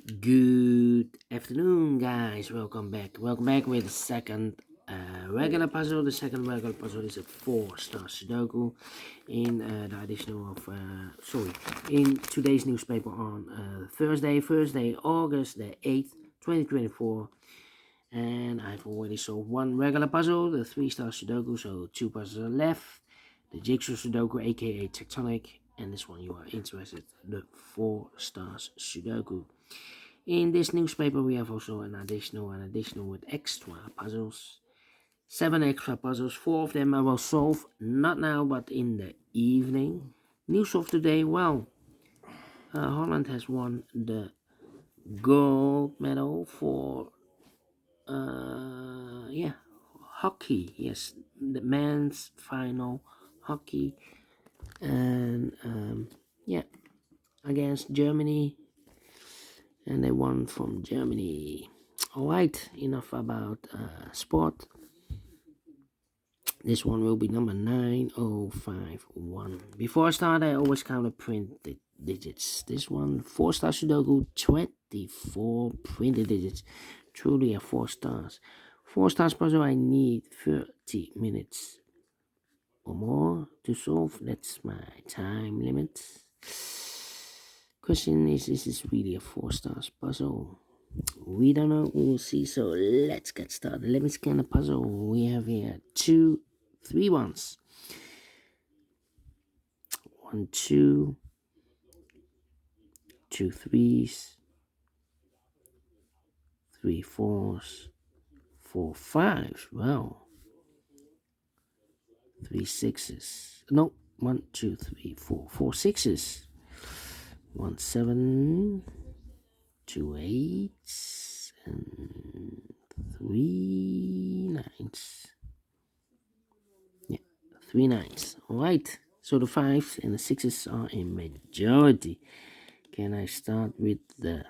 Good afternoon, guys. Welcome back. Welcome back with the second regular puzzle. The second regular puzzle is a Four Stars Sudoku in the additional of in today's newspaper on Thursday, August the 8th, 2024. And I've already solved one regular puzzle, the 3-star Sudoku, so two puzzles are left. The JigSaw Sudoku, aka Tectonic, and this one you are interested, the 4 stars Sudoku. In this newspaper, we have also an additional with extra puzzles. 7 extra puzzles. 4 of them I will solve, not now, but in the evening. News of today, well, Holland has won the gold medal for, hockey. Yes, the men's final hockey. And, against Germany. And they won from Germany. Alright, enough about sport. This one will be number 9051. Before I start, I always count the print the digits. This one, 4 stars Sudoku, 24 printed digits. Truly a 4 stars. 4 stars puzzle, I need 30 minutes or more to solve. That's my time limit. Question is this really a 4 stars puzzle? We don't know, we'll see. So let's get started. Let me scan the puzzle. We have here 3 ones. 1 2, 2 3s, 3 4s, 4 5s. Well, 3 6s. No, 1 2 3 4, 4 6s. 1 7, 2 8s, and 3 9s. Yeah, 3 9s. Alright, so the 5s and the 6s are in majority. Can I start with the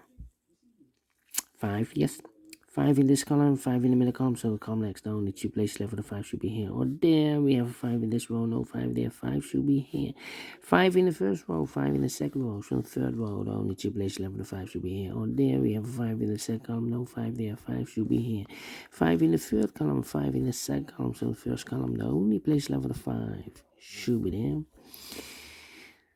5? Yes. 5 in this column, 5 in the middle column, so the column next, the only 2 places left for the 5 should be here. Or there, we have a 5 in this row, no 5 there, 5 should be here. 5 in the first row, 5 in the second row, so the third row, the only 2 places left for the 5 should be here. Or there, we have a 5 in the second column, no 5 there, 5 should be here. 5 in the third column, 5 in the second column, so the first column, the only place left for the 5 should be there.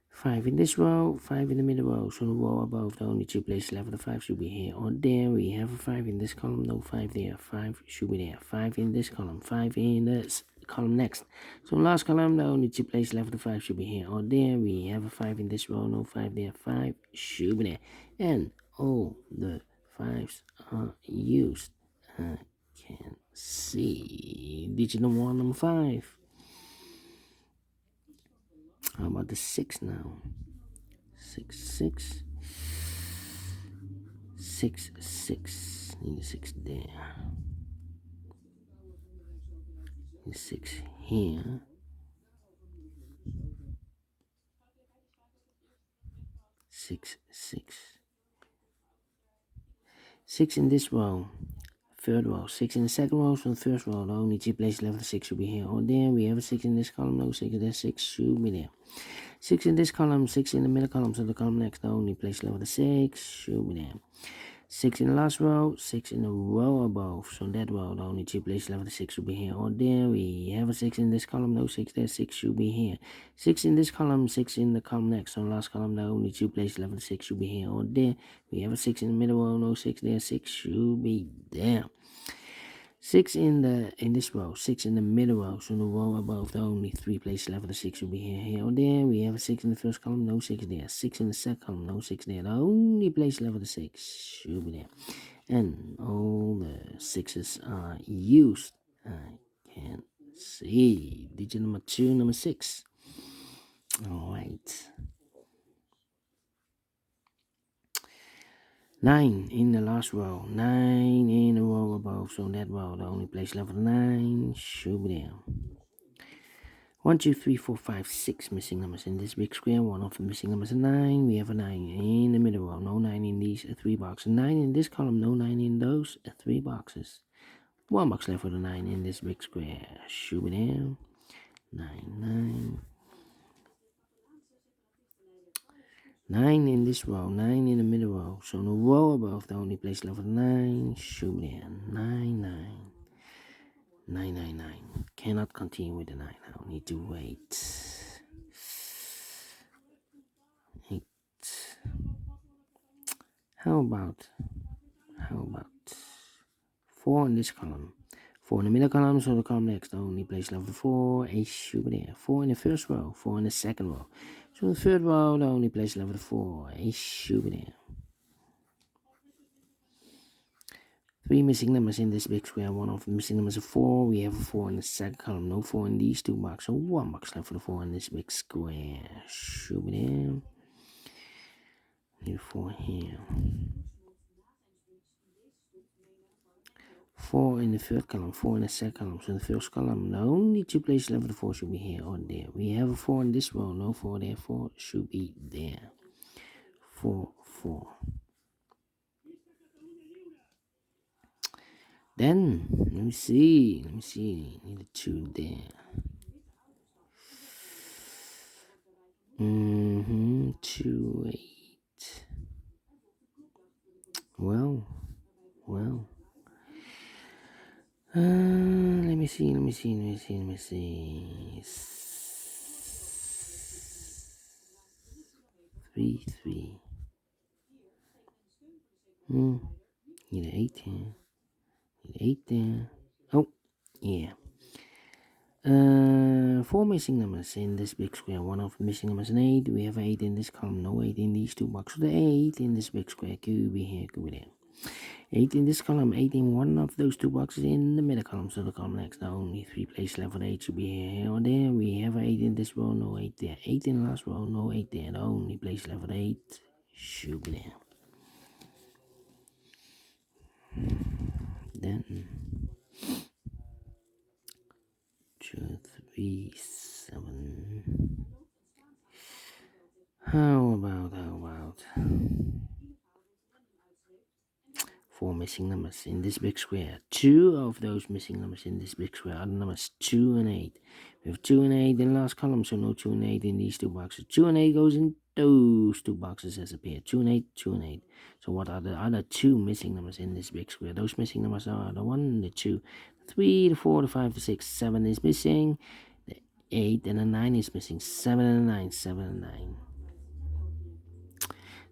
5 in this row, 5 in the middle row, so the row above, the only 2 places left for the 5 should be here. Or there, we have a 5 in this column, no 5 there, 5 should be there. 5 in this column, 5 in this column next. So last column, the only 2 places left for the 5 should be here. Or there, we have a 5 in this row, no 5 there, 5 should be there. And all the 5s are used. I can see digit number 1, number 5. How about the 6 now? 6 6 6 6. Need a 6 there. Need a 6 here. 6 6. 6 in this row. Third row. 6 in the second row, so the first row, the only 2 places left for the 6 should be here. Or there, we have a 6 in this column, no 6 there, 6 should be there. 6 in this column, 6 in the middle column, so the column next, the only place left for the 6 should be there. 6 in the last row, 6 in the row above, so that row, the only 2 places left for the 6 should be here. Or there, we have a 6 in this column, no 6 there, 6 should be here. 6 in this column, 6 in the column next, so the last column, the only 2 places left for the 6 should be here. Or there, we have a 6 in the middle row, no 6 there, 6 should be there. 6 in this row, 6 in the middle row, so the row above, the only 3 places left for the 6 should be here. Here or there, we have a 6 in the first column, no 6 there. 6 in the second column, no 6 there. The only place left for the 6 should be there. And all the 6s are used. I can see digit number 2, number 6. Alright. 9 in the last row, 9 in the row above, so that row, the only place left for the 9 should be there. 1 2 3 4 5 6 missing numbers in this big square. One of the missing numbers is 9. We have a 9 in the middle row, no 9 in these 3 boxes. 9 in this column, no 9 in those 3 boxes. 1 box left for the 9 in this big square. Should be there. 9 9. 9 in this row, 9 in the middle row. So in the row above, the only place left with 9 should be there. 9, 9. 9, 9, 9. Cannot continue with the 9 now. Need to wait. 8. How about 4 in this column? 4 in the middle column, so the column next, the only place left with 4, ace should be there. 4 in the first row, 4 in the second row. So in the third row, the only place left with 4, ace should be there. 3 missing numbers in this big square. One of the missing numbers is 4. We have a 4 in the second column. No 4 in these two boxes. So 1 box left for the 4 in this big square. Should be there. Need a 4 here. 4 in the third column. 4 in the second column. So in the first column, the only two places left for the 4 should be here or there. We have a 4 in this row. No 4 there. 4 should be there. 4, 4. Then, let me see. Need a 2 there. 2, 8. Well. Let me see. 3, 3. Need an 8 here. Need 8 there. Oh, yeah. 4 missing numbers in this big square. One of the missing numbers is an 8. We have 8 in this column. No 8 in these two boxes. The 8 in this big square. Could be here, could be there. 8 in this column, 8 in one of those two boxes in the middle column. So the column next, the only 3 places left for the 8 should be here or there. We have 8 in this row, no 8 there. 8 in the last row, no 8 there. The only place left for the 8 should be there. Then 2, 3, 7. How about 4 missing numbers in this big square. 2 of those missing numbers in this big square are the numbers 2 and 8. We have 2 and 8 in the last column, so no 2 and 8 in these two boxes. 2 and 8 goes in those two boxes as a pair. 2 and 8, 2 and 8. So what are the other 2 missing numbers in this big square? Those missing numbers are the 1, the 2, the 3, the 4, the 5, the 6, 7 is missing. The 8 and the 9 is missing. 7 and 9, 7 and 9.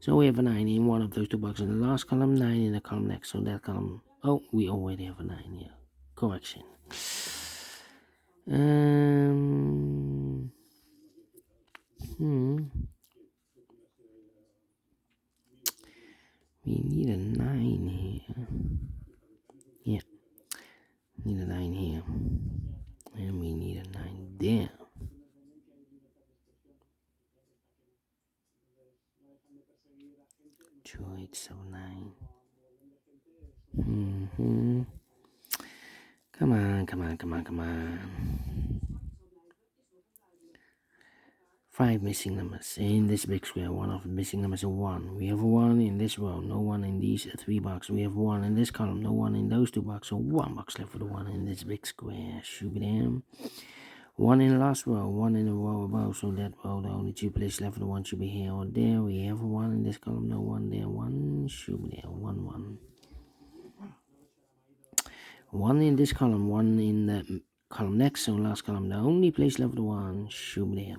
So we have a 9 in one of those two boxes in the last column, 9 in the column next. So that column, oh, we already have a 9 here. Correction. We need a 9 here. Yeah. Need a 9 here. And we need a 9 there. Two, 8, 7, 9. Come on. 5 missing numbers in this big square. One of the missing numbers is 1. We have a 1 in this row, no 1 in these 3 boxes. We have 1 in this column, no 1 in those 2 boxes. So 1 box left for the 1 in this big square. Shoot them. 1 in the last row, 1 in the row above. So that row, the only 2 places left for the 1 should be here or there. We have a 1 in this column, no 1 there. 1 should be there. 1, 1. 1 in this column, 1 in the column next. So last column, the only place left for the 1 should be there.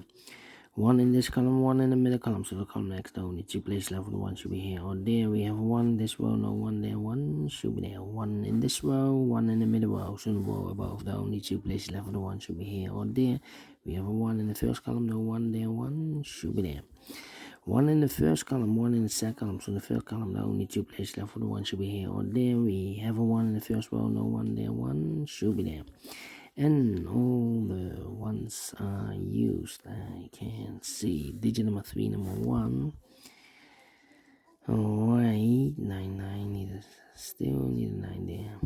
1 in this column, 1 in the middle column, so the column next, the only 2 places left for the 1 should be here or there. We have 1 in this row, no 1 there, 1 should be there. 1 in this row, 1 in the middle row, so in the row above, the only 2 places left for the 1 should be here or there. We have a 1 in the first column, no 1 there, 1 should be there. 1 in the first column, 1 in the second column, so in the first column, the only 2 places left for the 1 should be here or there. We have a 1 in the first row, no 1 there, 1 should be there. And all the ones are used. I can see digit number 3, number 1. Alright, 9, still need a 9 there.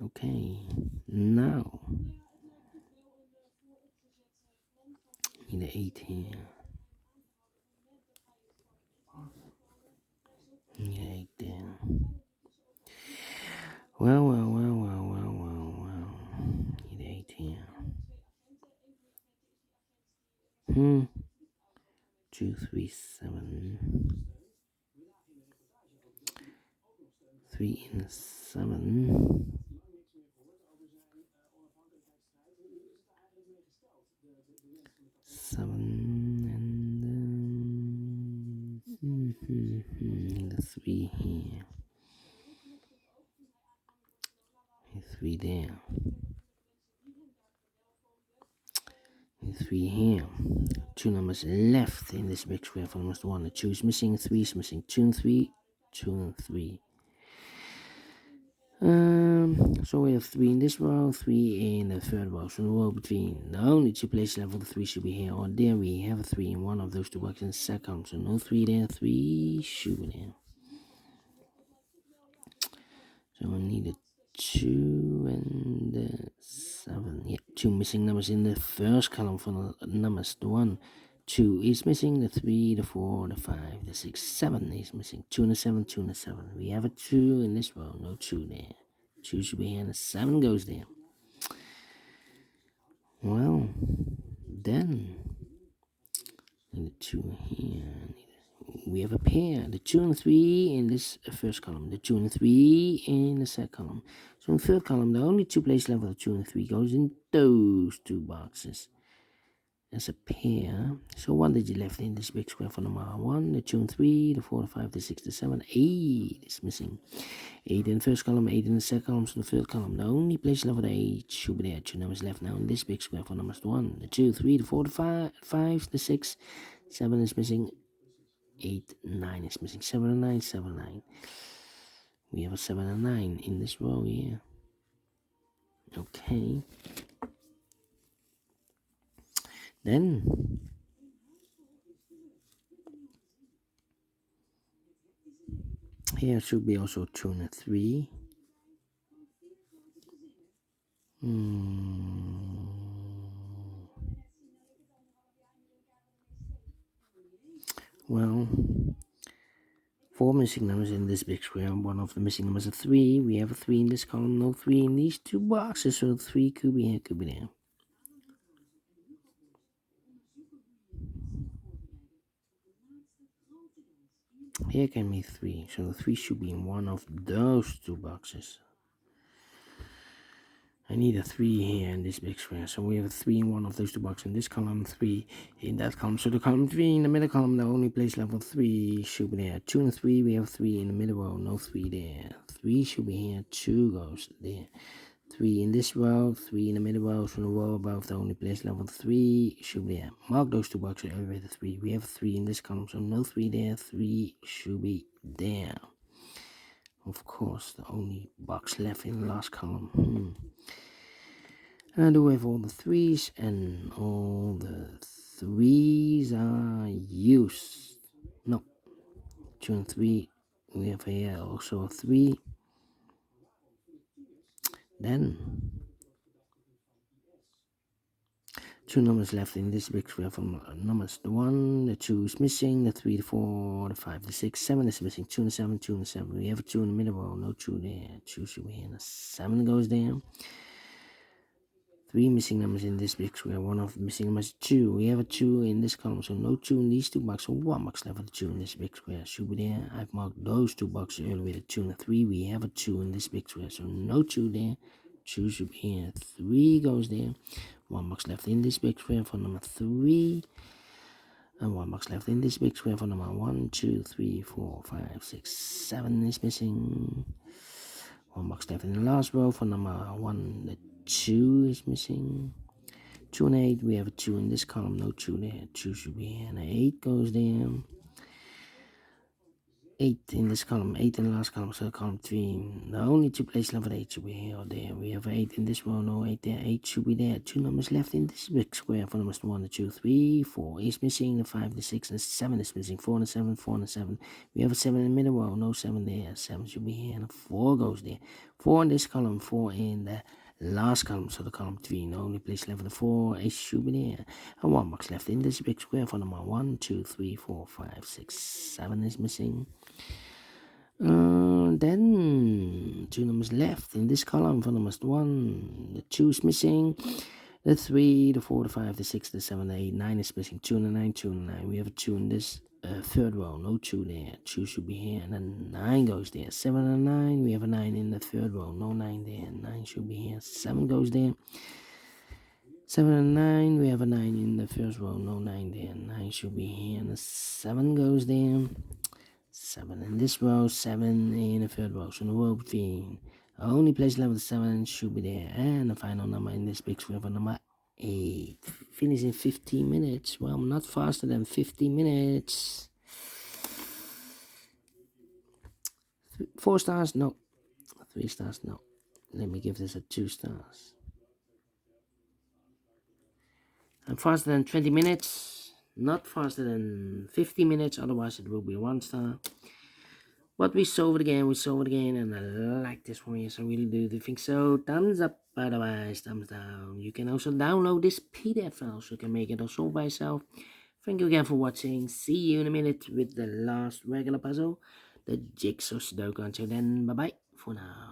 Okay, now need an 8 here. Need an 8 there. Well. Need an 8 here. 2, 2, 3, 7. 3 in 7. 7 and the 3 here. 3 there. 3 here. 2 numbers left in this big square for almost 1. The 2 is missing, 3 is missing. 2 and 3, 2 and 3. So we have 3 in this row, 3 in the third row. So the row between the only 2 places left for the 3 should be here or there. We have a 3 in one of those 2 boxes in the second column. So no 3 there, 3 should be there. So we need a 2 and the 7. Yeah, 2 missing numbers in the first column for the numbers. The 1, 2 is missing. The 3, the 4, the 5, the 6, 7 is missing. 2 and the 7, 2 and the 7. We have a 2 in this row. No 2 there. 2 should be here and the 7 goes there. Well, then the 2 here. We have a pair, the 2 and 3 in this first column, the 2 and 3 in the second column. So in the third column, the only 2 places left for the 2 and 3 goes in those 2 boxes as a pair. So 1 digit left in this big square for number 1, the 2 and 3, the 4, the 5, the 6, the 7, 8 is missing. 8 in the first column, 8 in the second column, so the third column. The only place left for the 8 should be there. 2 numbers left now in this big square for numbers 1, the 2, 3, the 4, the 5, the 6, 7 is missing. 8, 9 is missing. 7 and 9, 7, 9. We have a 7 and 9 in this row here. Okay. Then here should be also 2 and a 3. Well, 4 missing numbers in this big square. One of the missing numbers is a 3. We have a 3 in this column, no 3 in these 2 boxes. So 3 could be here, could be there. Here can be 3. So the 3 should be in one of those 2 boxes. I need a 3 here in this big square. So we have a 3 in one of those 2 boxes. In this column, 3 in that column. So the column 3 in the middle column, the only place left for 3 should be there. 2 and 3, we have 3 in the middle row, no 3 there. 3 should be here, 2 goes there. 3 in this row, 3 in the middle row, so the row above, the only place left for 3 should be there. Mark those 2 boxes, elevator 3. We have 3 in this column, so no 3 there, 3 should be there. Of course, the only box left in the last column. And do we have all the 3s, and all the 3s are used. No, 2 and 3, we have here also a 3. Then 2 numbers left in this big square from numbers. The 1, the 2 is missing, the 3, the 4, the 5, the 6, 7 is missing. 2 and 7, 2 and 7. We have a 2 in the middle row, no 2 there. 2 should be here, and the 7 goes there. 3 missing numbers in this big square. One of the missing numbers is 2. We have a 2 in this column, so no 2 in these 2 boxes. So 1 box left for the 2 in this big square. Should be there. I've marked those 2 boxes earlier with a 2 and a 3. We have a 2 in this big square, so no 2 there. 2 should be here. 3 goes there. 1 box left in this big square for number 3. And 1 box left in this big square for number 1, 2, 3, 4, 5, 6, 7 is missing. 1 box left in the last row for number 1. The 2 is missing. 2 and 8, we have a 2 in this column, no 2 there. 2 should be here, and 8 goes there. 8 in this column, 8 in the last column, so column 3. The only 2 places left for 8 should be here or there. We have 8 in this row, no 8 there. 8 should be there. 2 numbers left in this big square for numbers 1, 2, 3, 4 is missing. The 5, the 6, and 7 is missing. 4 and 7, 4 and 7. We have a 7 in the middle row, no 7 there. 7 should be here, and a 4 goes there. 4 in this column, 4 in the last column, so the column 3. The only place left for the 4 is should be there. And 1 box left in this big square for number 1, 2, 3, 4, 5, 6, 7 is missing. Then 2 numbers left in this column for numbers 1. The 2 is missing. The 3, the 4, the 5, the 6, the 7, the 8, 9 is missing. 2 and a 9, 2 and a 9. We have a 2 in this third row. No 2 there. 2 should be here. And then 9 goes there. 7 and 9. We have a 9 in the third row. No 9 there. 9 should be here. 7 goes there. 7 and 9. We have a 9 in the first row. No 9 there. 9 should be here. And the 7 goes there. 7 in this row. 7 in the third row. So in the row between only place level 7 should be there. And the final number in this big square for number 8. Finish in 15 minutes. Well, not faster than 15 minutes. 4 stars? No. 3 stars? No. Let me give this a 2 stars. I'm faster than 20 minutes. Not faster than 50 minutes. Otherwise, it will be 1 star. But we solved it again, and I like this one, yes, I really do think so. Thumbs up, otherwise, thumbs down. You can also download this PDF file, so you can make it or solve by yourself. Thank you again for watching. See you in a minute with the last regular puzzle, the Jigsaw Sudoku. Until then, bye-bye for now.